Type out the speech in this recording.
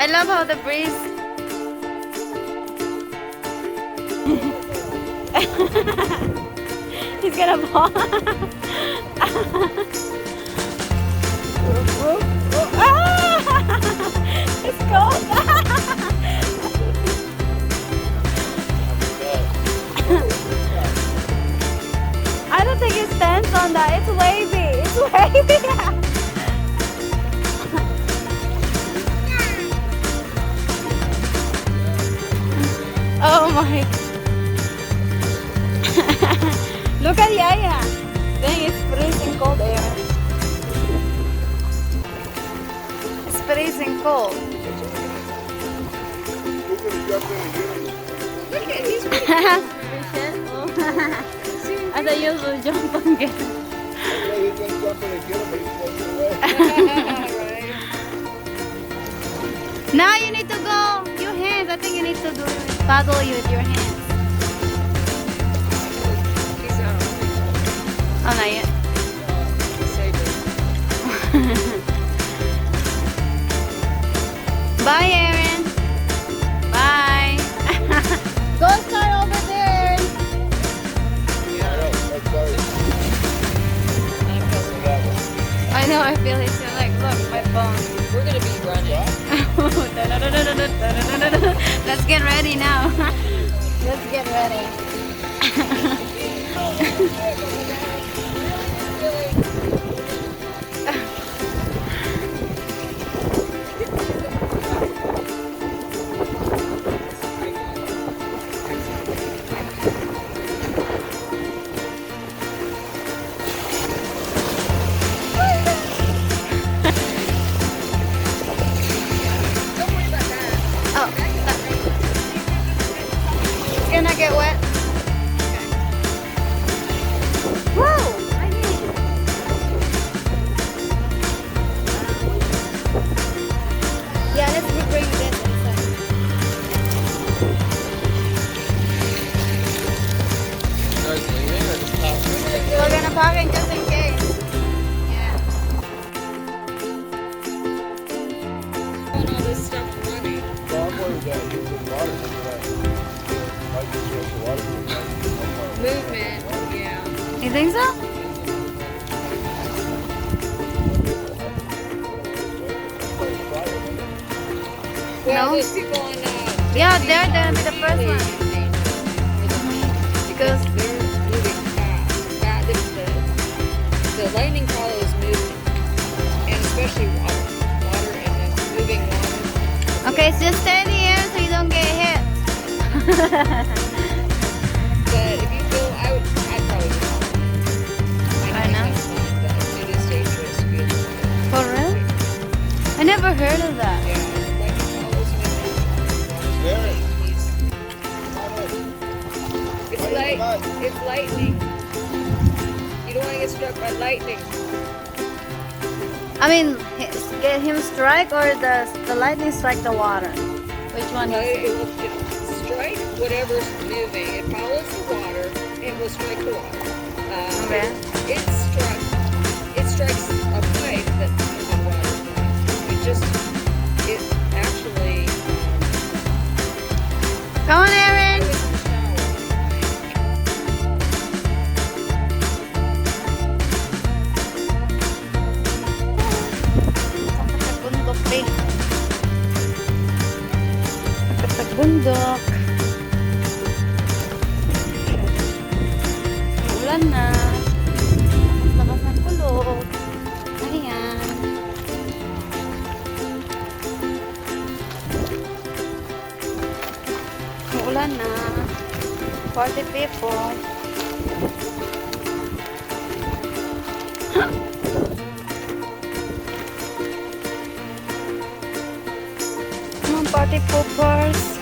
I love how the breeze. He's gonna fall. It's cold. I don't think it stands on that. It's wavy. It's wavy. Oh my. Look at Yaya. Dang, it's freezing cold air. It's freezing cold. Look at he's I thought you would jump and get him. Now you need to go. Your hands. I think you need to do paddle you with your hands. Oh, not yet. Bye, Aaron. Bye. Go start over there. I know, I feel it too. Like, look, my phone. We're gonna be running. Let's get ready now. Let's get ready. Gonna get wet. Whoa! I need. Yeah, let's bring this inside. We're gonna park it just in case. Yeah. All this stuff running. Movement, yeah. You think so? Well, No. those people on Yeah, they're gonna be the first one. because they're moving fast. The lightning follows movement, and especially water and then moving water. Okay, so just stay in the air so you don't get hit. But if you go, I'd probably go. I know. But it is dangerous to be in the water. For real? I never heard of that. Yeah, lightning follows movement. It's lightning. You don't want to get struck by lightning. I mean, get him strike or the lightning strike the water? Which one Well, is it? it will strike whatever's moving. It follows the water. It will strike the water. Okay. It strikes a pipe that the water's going. It actually. Come on, Aaron! Bundok. Ulan na. Lakas ng kulog. Ayan. Ulan na. Party people. Come on, party poopers.